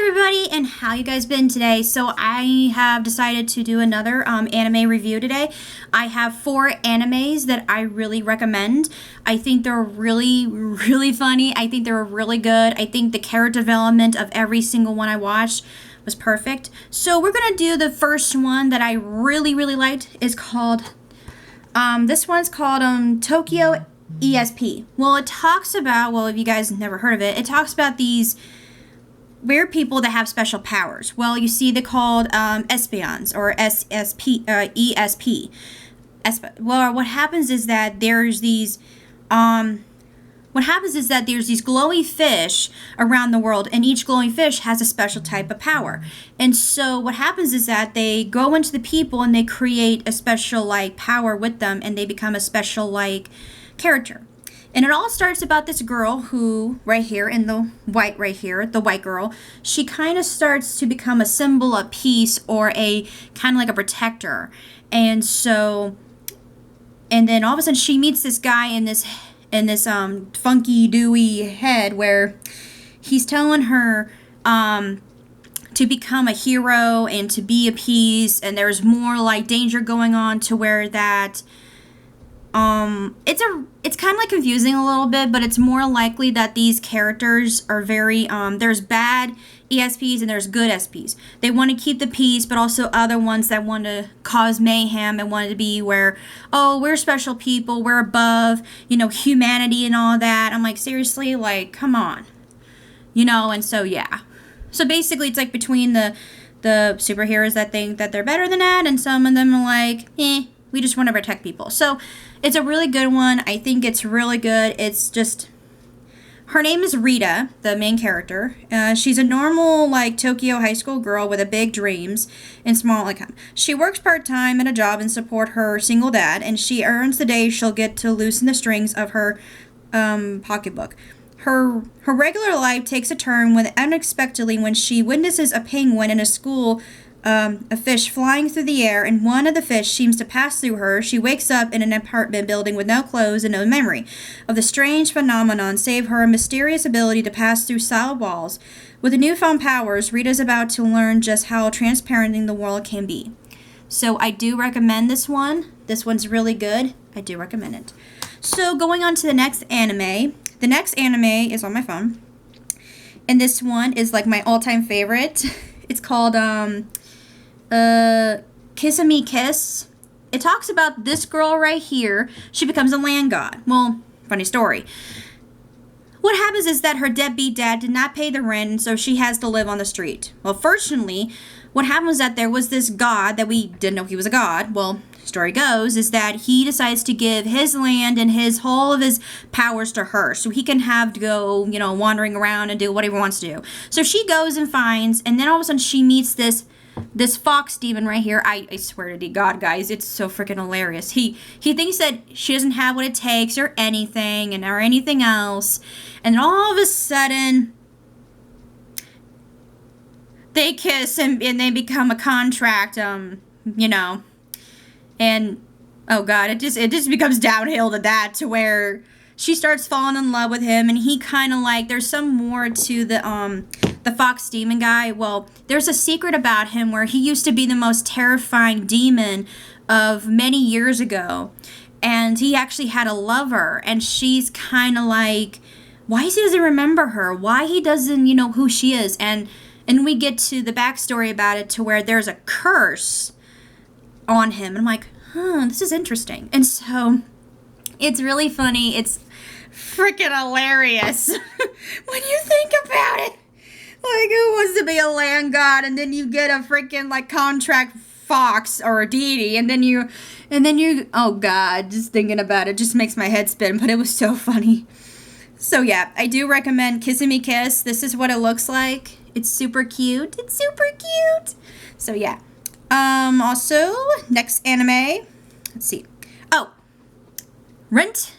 everybody, and how you guys been today? So I have decided to do another anime review today. I have 4 animes that I really recommend. I think they're really funny. I think they're really good. I think the character development of every single one I watched was perfect. So we're gonna do the first one that I really liked. Is called this one's called Tokyo ESP. Well, it talks about, well, if you guys never heard of it, it talks about these weird people that have special powers. Well, you see, they're called espions or SSP, ESP. Well, what happens is that there's these glowing fish around the world, and each glowing fish has a special type of power. And so what happens is that they go into the people and they create a special like power with them, and they become a special like character. And it all starts about this girl who, right here in the white right here, the white girl, she kind of starts to become a symbol of peace, or a kind of like a protector. And so, and then all of a sudden she meets this guy in this funky dewy head, where he's telling her to become a hero and to be a peace, and there's more like danger going on, to where that it's kind of like confusing a little bit, but it's more likely that these characters are very, there's bad ESPs and there's good SPs. They want to keep the peace, but also other ones that want to cause mayhem and want to be where, oh, we're special people, we're above, humanity and all that. I'm like, seriously, like, come on. And so, yeah. So basically, it's like between the superheroes that think that they're better than that, and some of them are like, we just want to protect people. So it's a really good one. I think it's really good. It's just, her name is Rita, the main character. She's a normal like Tokyo high school girl with a big dreams and small income. She works part-time at a job and support her single dad, and she earns the days she'll get to loosen the strings of her pocketbook. Her regular life takes a turn unexpectedly when she witnesses a penguin in a school, a fish flying through the air, and one of the fish seems to pass through her. She wakes up in an apartment building with no clothes and no memory of the strange phenomenon, save her mysterious ability to pass through solid walls. With the newfound powers, Rita's about to learn just how transparent the world can be. So I do recommend this one. This one's really good. I do recommend it. So going on to the next anime. The next anime is on my phone, and this one is like my all-time favorite. It's called Kamisama Kiss. It talks about this girl right here. She becomes a land god. Well, funny story. What happens is that her deadbeat dad did not pay the rent, and so she has to live on the street. Well, fortunately, what happened was that there was this god that we didn't know he was a god. Well, story goes is that he decides to give his land and his whole of his powers to her, so he can have to go, wandering around and do whatever he wants to do. So she goes and finds, and then all of a sudden she meets this fox demon right here. I swear to God, guys, it's so freaking hilarious. He thinks that she doesn't have what it takes or anything or anything else, and then all of a sudden they kiss and they become a contract, and oh God, it just becomes downhill to that, to where she starts falling in love with him, and he kind of like, there's some more to the fox demon guy. Well, there's a secret about him where he used to be the most terrifying demon of many years ago, and he actually had a lover, and she's kind of like, why he doesn't remember her, why he doesn't, who she is, and we get to the backstory about it, to where there's a curse on him, and I'm like, this is interesting. And so it's really funny. It's freaking hilarious when you think about it. Like, who wants to be a land god, and then you get a freaking like contract fox or a deity, and then you oh God, just thinking about it just makes my head spin, but it was so funny. So yeah, I do recommend Kamisama Kiss. This is what it looks like. It's super cute. So yeah. Also, next anime, let's see. Oh, Rent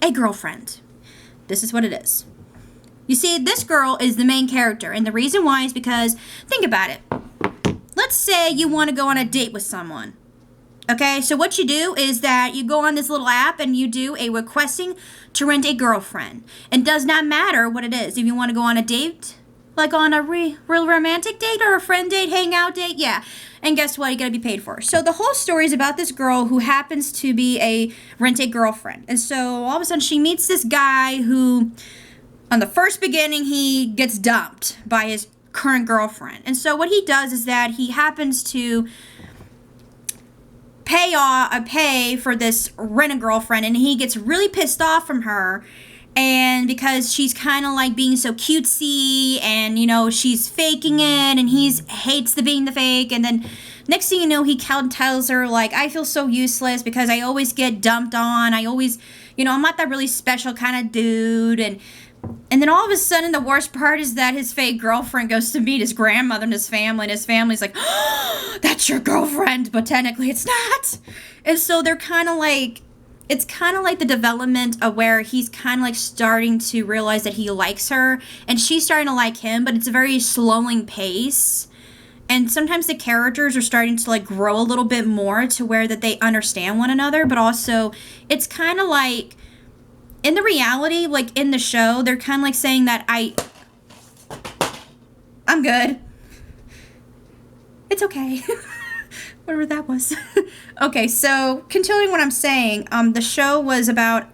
a Girlfriend. This is what it is. You see, this girl is the main character, and the reason why is because, think about it. Let's say you want to go on a date with someone. Okay, so what you do is that you go on this little app and you do a requesting to rent a girlfriend. It does not matter what it is. If you want to go on a date Like on a real romantic date or a friend date, hangout date? Yeah. And guess what? You gotta be paid for. So the whole story is about this girl who happens to be a rent-a girlfriend. And so all of a sudden she meets this guy who, on the first beginning, he gets dumped by his current girlfriend. And so what he does is that he happens to pay for this rent-a-girlfriend, and he gets really pissed off from her. And because she's kind of like being so cutesy and, you know, she's faking it and he hates being the fake. And then next thing you know, he tells her, like, I feel so useless because I always get dumped on. I always, you know, I'm not that really special kind of dude. And then all of a sudden, the worst part is that his fake girlfriend goes to meet his grandmother and his family. And his family's like, oh, that's your girlfriend. But technically, it's not. And so they're kind of like, it's kind of like the development of where he's kind of like starting to realize that he likes her and she's starting to like him, but it's a very slowing pace. And sometimes the characters are starting to like grow a little bit more to where that they understand one another, but also it's kind of like in the reality, like in the show, they're kind of like saying that I'm good. It's okay. Whatever that was. Okay, so continuing what I'm saying, the show was about,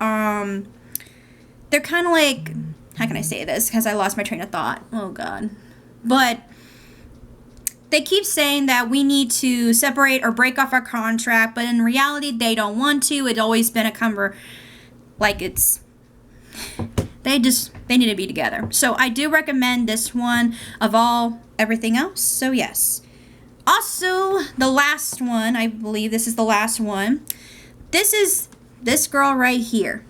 they're kind of like, how can I say this? Because I lost my train of thought. Oh, God. But they keep saying that we need to separate or break off our contract, but in reality, they don't want to. It's always been a like it's, they need to be together. So I do recommend this one of everything else. So yes. Also, the last one, I believe this is the last one. This is this girl right here.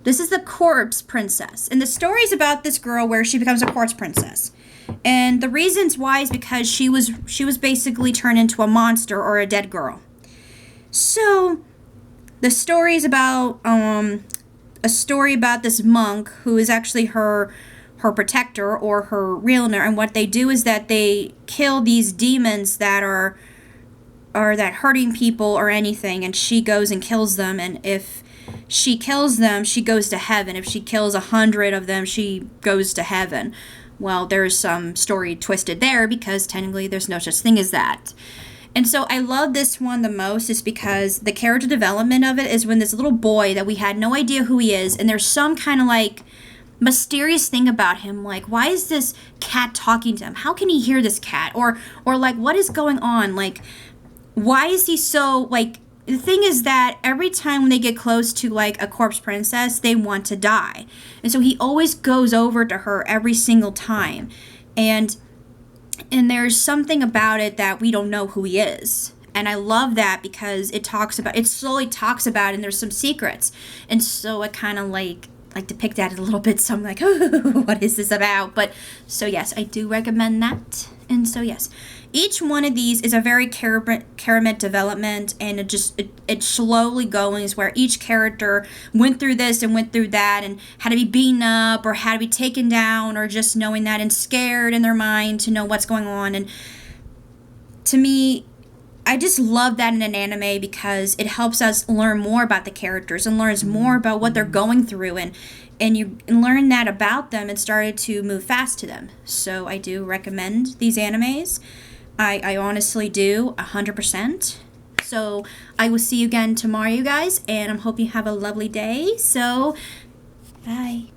This is the Corpse Princess. And the story is about this girl where she becomes a corpse princess. And the reasons why is because she was basically turned into a monster or a dead girl. So, the story is about a story about this monk who is actually her protector or her realtor, and what they do is that they kill these demons that are that hurting people or anything, and she goes and kills them, and if she kills them, she goes to heaven. If she kills 100 of them, she goes to heaven. Well, there's some story twisted there because technically there's no such thing as that. And so I love this one the most is because the character development of it is when this little boy that we had no idea who he is, and there's some kind of like mysterious thing about him, like why is this cat talking to him? How can he hear this cat? Or like what is going on? Like why is he so like the thing is that every time when they get close to like a corpse princess, they want to die. And so he always goes over to her every single time. And there's something about it that we don't know who he is. And I love that because it slowly talks about it, and there's some secrets. And so it kind of like depict at it a little bit, so I'm like, oh, what is this about? But so yes, I do recommend that. And so yes, each one of these is a very character development, and it's slowly going where each character went through this and went through that and had to be beaten up or had to be taken down or just knowing that and scared in their mind to know what's going on. And to me, I just love that in an anime because it helps us learn more about the characters and learns more about what they're going through, and you learn that about them and started to move fast to them. So I do recommend these animes. I honestly do 100%. So I will see you again tomorrow, you guys, and I'm hoping you have a lovely day. So bye.